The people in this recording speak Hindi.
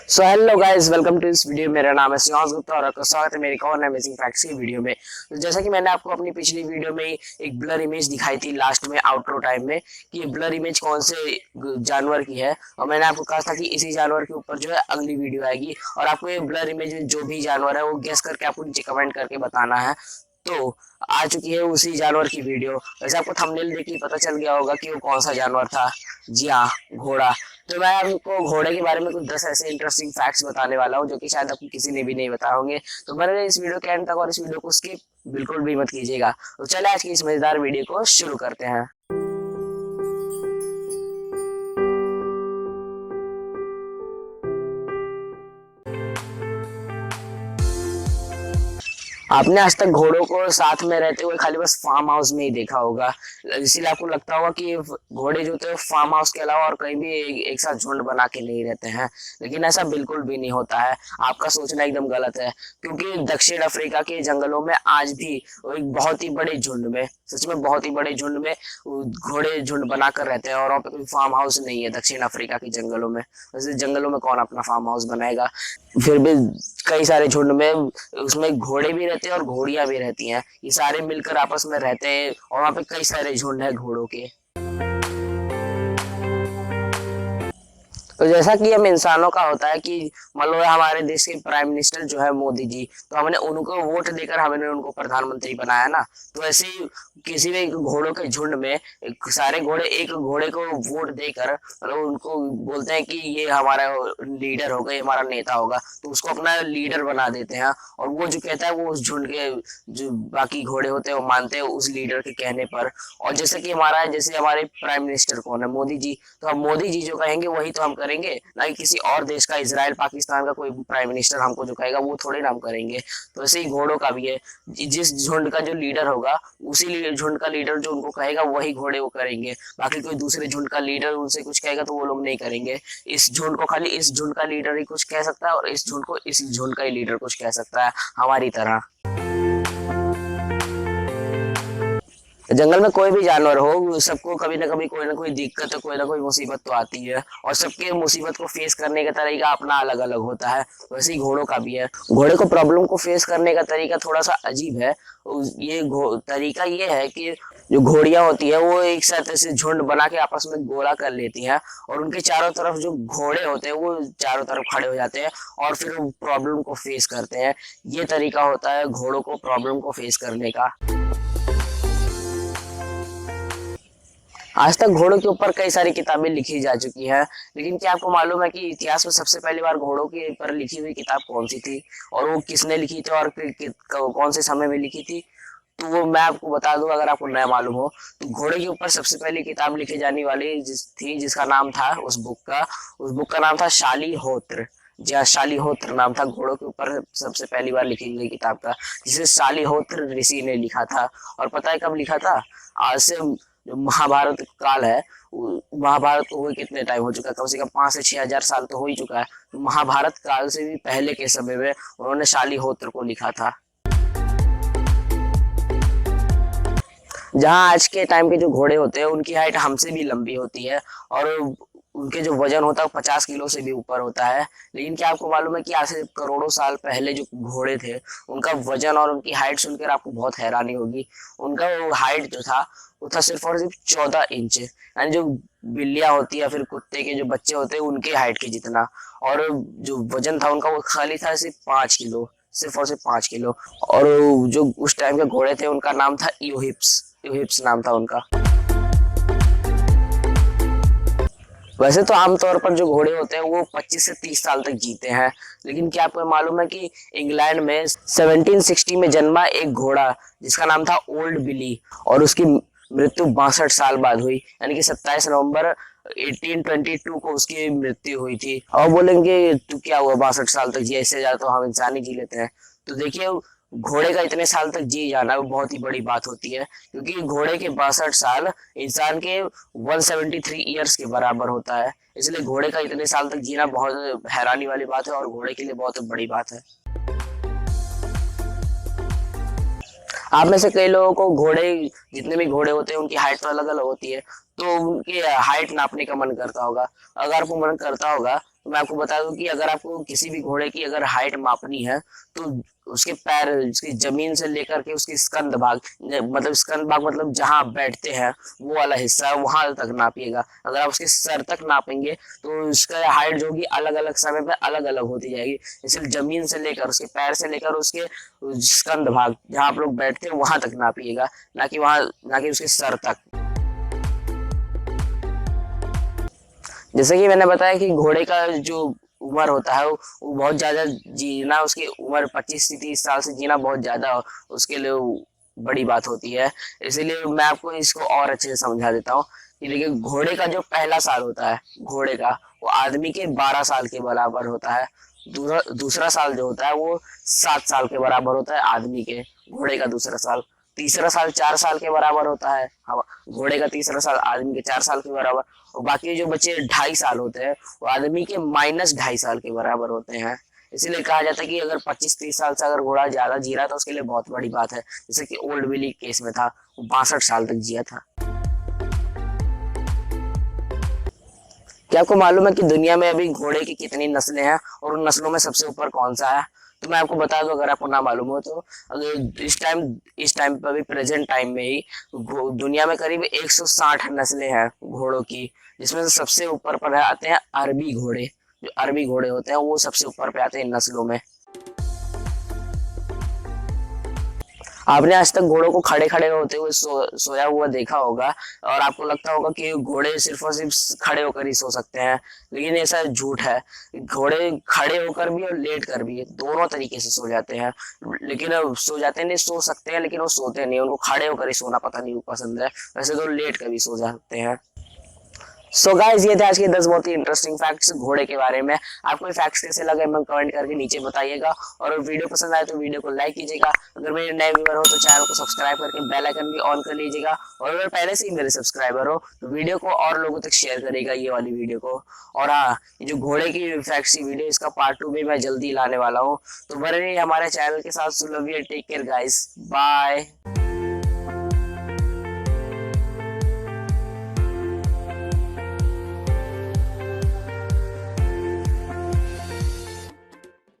So hello guys, welcome to इस वीडियो। मेरा नाम है सियांश गुप्ता और आपका स्वागत है मेरे एक और अमेजिंग फैक्ट्स की वीडियो में। तो जैसा कि मैंने आपको अपनी पिछली वीडियो में एक ब्लर इमेज दिखाई थी लास्ट में आउटरो टाइम में कि ये ब्लर इमेज कौन से जानवर की है, और मैंने आपको कहा था कि इसी जानवर के ऊपर जो है अगली वीडियो आएगी और आपको ये ब्लर इमेज में जो भी जानवर है वो गेस करके आपको नीचे कमेंट करके बताना है। तो आ चुकी है उसी जानवर की वीडियो। वैसे आपको थंबनेल देख के पता चल गया होगा कि वो कौन सा जानवर था। जी हाँ, घोड़ा। तो मैं आपको घोड़े के बारे में कुछ 10 ऐसे इंटरेस्टिंग फैक्ट्स बताने वाला हूँ जो कि शायद आपको किसी ने भी नहीं बताए होंगे। तो बने इस वीडियो के एंड तक और इस वीडियो को स्किप बिल्कुल भी मत कीजिएगा। तो चले आज की इस मजेदार वीडियो को शुरू करते हैं। आपने आज तक घोड़ों को साथ में रहते हुए खाली बस फार्म हाउस में ही देखा होगा, इसीलिए आपको लगता होगा कि घोड़े जो होते हैं फार्म हाउस के अलावा और कहीं भी एक साथ झुंड बना के नहीं रहते हैं। लेकिन ऐसा बिल्कुल भी नहीं होता है, आपका सोचना एकदम गलत है। क्योंकि दक्षिण अफ्रीका के जंगलों में आज भी एक बहुत ही बड़े झुंड में, सच में बहुत ही बड़े झुंड में घोड़े झुंड बनाकर रहते हैं और वहाँ पे कोई फार्म हाउस नहीं है दक्षिण अफ्रीका के जंगलों में। वैसे जंगलों में कौन अपना फार्म हाउस बनाएगा। फिर भी कई सारे झुंड में उसमें घोड़े भी रहते हैं और घोड़ियां भी रहती हैं। ये सारे मिलकर आपस में रहते हैं और वहाँ पे कई सारे झुंड है घोड़ों के। तो जैसा कि हम इंसानों का होता है कि मान लो हमारे देश के प्राइम मिनिस्टर जो है मोदी जी, तो हमने उनको वोट देकर हमने उनको प्रधानमंत्री बनाया ना। तो ऐसे ही किसी भी घोड़ों के झुंड में सारे घोड़े एक घोड़े को वोट देकर मतलब उनको बोलते हैं कि ये हमारा लीडर होगा, ये हमारा नेता होगा, तो उसको अपना लीडर बना देते हैं। और वो जो कहता है वो उस झुंड के जो बाकी घोड़े होते हैं वो मानते हैं उस लीडर के कहने पर। और जैसे कि जैसे हमारे प्राइम मिनिस्टर कौन है, मोदी जी, तो हम मोदी जी जो कहेंगे वही तो हम करेंगे, ना कि किसी और देश का, इजराइल पाकिस्तान का कोई प्राइम मिनिस्टर हमको जो कहेगा वो थोड़े ना हम करेंगे। तो ऐसे ही घोड़ों का भी है, जिस झुंड का जो लीडर होगा उसी झुंड का लीडर जो उनको कहेगा वही घोड़े वो करेंगे। बाकी कोई दूसरे झुंड का लीडर उनसे कुछ कहेगा तो वो लोग नहीं करेंगे। इस झुंड को खाली इस झुंड का लीडर ही कुछ कह सकता है और इस झुंड को इस झुंड का ही लीडर कुछ कह सकता है, हमारी तरह। जंगल में कोई भी जानवर हो, सबको कभी ना कभी कोई ना कोई दिक्कत, कोई ना कोई मुसीबत तो आती है और सबके मुसीबत को फेस करने का तरीका अपना अलग अलग होता है। वैसे ही घोड़ों का भी है। घोड़े को प्रॉब्लम को फेस करने का तरीका थोड़ा सा अजीब है। ये तरीका ये है कि जो घोड़ियां होती है वो एक साथ ऐसे झुंड बना के आपस में गोला कर लेती हैं और उनके चारों तरफ जो घोड़े होते हैं वो चारों तरफ खड़े हो जाते हैं और फिर प्रॉब्लम को फेस करते हैं। ये तरीका होता है घोड़ों को प्रॉब्लम को फेस करने का। आज तक घोड़ों के ऊपर कई सारी किताबें लिखी जा चुकी हैं, लेकिन क्या आपको मालूम है कि इतिहास में सबसे पहली बार घोड़ों के ऊपर लिखी हुई किताब कौन सी थी और वो किसने लिखी थी और फिर कौन से समय में लिखी थी? तो वो मैं आपको बता दूं अगर आपको नया मालूम हो। तो घोड़े के ऊपर सबसे पहली किताब लिखी जाने वाली जिसका नाम था उस बुक का नाम था शालीहोत्र। जी हाँ, शालीहोत्र नाम था घोड़ों के ऊपर सबसे पहली बार लिखी गई किताब का, जिसे शालीहोत्र ऋषि ने लिखा था। और पता है कब लिखा था? आज से जो महाभारत काल है, महाभारत को हुए कितने टाइम हो चुका है, कम से कम 5 से 6 हजार साल तो हो ही चुका है। तो महाभारत काल से भी पहले के समय में उन्होंने शालीहोत्र को लिखा था। जहाँ आज के टाइम के जो घोड़े होते हैं उनकी हाइट हमसे भी लंबी होती है और उनके जो वजन होता है 50 किलो से भी ऊपर होता है। लेकिन क्या आपको मालूम है कि आज से करोड़ों साल पहले जो घोड़े थे उनका वजन और उनकी हाइट सुनकर आपको बहुत हैरानी होगी। उनका वो हाइट जो था वो था सिर्फ और सिर्फ 14 इंच, यानी जो बिल्लियां होती है फिर कुत्ते के जो बच्चे होते हैं उनके हाइट के जितना। और जो वजन था उनका वो खाली था सिर्फ 5 किलो, सिर्फ और सिर्फ 5 किलो। और जो उस टाइम के घोड़े थे उनका नाम था यूहिप्स, यूहिप्स नाम था उनका। वैसे तो आमतौर पर जो घोड़े होते हैं वो 25 से 30 साल तक जीते हैं, लेकिन क्या आपको मालूम है कि इंग्लैंड में 1760 में जन्मा एक घोड़ा जिसका नाम था ओल्ड बिली और उसकी मृत्यु 62 साल बाद हुई, यानी कि 27 नवंबर 1822 को उसकी मृत्यु हुई थी। और बोलेंगे तो क्या हुआ, 62 साल तक जिया, इससे ज्यादा तो हम इंसान ही जी लेते हैं। तो देखिए घोड़े का इतने साल तक जी जाना वो बहुत ही बड़ी बात होती है, क्योंकि घोड़े के 62 साल इंसान के 173 ईयर्स के बराबर होता है। इसलिए घोड़े का इतने साल तक जीना बहुत हैरानी वाली बात है और घोड़े के लिए बहुत बड़ी बात है। आप में से कई लोगों को घोड़े, जितने भी घोड़े होते हैं उनकी हाइट तो अलग अलग होती है, तो उनकी हाइट नापने का मन करता होगा। अगर आपको मन करता होगा तो मैं आपको बता दूं कि अगर आपको किसी भी घोड़े की अगर हाइट मापनी है तो उसके पैर, उसकी जमीन से लेकर के उसकी स्कंध भाग, मतलब स्कंध भाग मतलब जहां आप बैठते हैं वो वाला हिस्सा है वहां तक नापिएगा। अगर आप उसके सर तक नापेंगे तो उसका हाइट जो होगी अलग अलग समय पे अलग अलग होती जाएगी। इसलिए जमीन से लेकर उसके पैर से लेकर उसके स्कंध भाग जहां आप लोग बैठते हैं वहां तक नापिएगा, ना कि उसके सर तक। जैसे कि मैंने बताया कि घोड़े का जो उम्र होता है वो बहुत ज्यादा जीना, उसकी उम्र 25 से 30 साल से जीना बहुत ज्यादा उसके लिए बड़ी बात होती है। इसीलिए मैं आपको इसको और अच्छे से समझा देता हूँ कि देखिए, घोड़े का जो पहला साल होता है घोड़े का, वो आदमी के 12 साल के बराबर होता है। दूसरा साल जो होता है वो 7 साल के बराबर होता है आदमी के, घोड़े का दूसरा साल। तीसरा साल 4 साल के बराबर होता है, घोड़े का तीसरा साल आदमी के 4 साल के बराबर। और बाकी जो बच्चे 2.5 साल होते हैं वो आदमी के -2.5 साल के बराबर होते हैं। इसीलिए कहा जाता है कि अगर 25-30 साल से अगर घोड़ा ज्यादा जी रहा है तो उसके लिए बहुत बड़ी बात है। जैसे कि ओल्ड विली केस में था, वो 62 साल तक जिया था। क्या आपको मालूम है कि दुनिया में अभी घोड़े की कितनी नस्लें हैं और उन नस्लों में सबसे ऊपर कौन सा है? तो मैं आपको बता दूं अगर आपको ना मालूम हो तो। अगर इस टाइम पर अभी प्रेजेंट टाइम में ही दुनिया में करीब 160 नस्लें हैं घोड़ों की, जिसमें से सबसे ऊपर पर आते हैं अरबी घोड़े। जो अरबी घोड़े होते हैं वो सबसे ऊपर पे आते हैं नस्लों में। आपने आज तक घोड़ों को खड़े खड़े होते हुए सोया हुआ देखा होगा, और आपको लगता होगा कि घोड़े सिर्फ और सिर्फ खड़े होकर ही सो सकते हैं, लेकिन ऐसा झूठ है। घोड़े खड़े होकर भी और लेट कर भी दोनों तरीके से सो जाते हैं। लेकिन सो जाते नहीं, सो सकते हैं लेकिन वो सोते नहीं, उनको खड़े होकर ही सोना पता नहीं पसंद है। वैसे तो लेट कर भी सो सकते हैं। सो गाइस, ये थे आज के 10 बहुत ही इंटरेस्टिंग फैक्ट्स घोड़े के बारे में। आपको ये फैक्ट्स कैसे लगे मैं कमेंट करके नीचे बताइएगा, और वीडियो पसंद आए तो वीडियो को लाइक कीजिएगा। अगर मेरे नए व्यूअर हो तो चैनल को सब्सक्राइब करके बेल आइकन भी ऑन कर लीजिएगा, और अगर पहले से ही मेरे सब्सक्राइबर हो तो वीडियो को और लोगों तक शेयर करेगा, ये वाली वीडियो को। और हाँ, ये जो घोड़े की फैक्ट्स की वीडियो इसका पार्ट 2 भी मैं जल्दी लाने वाला हूँ, तो बने रहिए हमारे चैनल के साथ। So love you, take care guys, bye.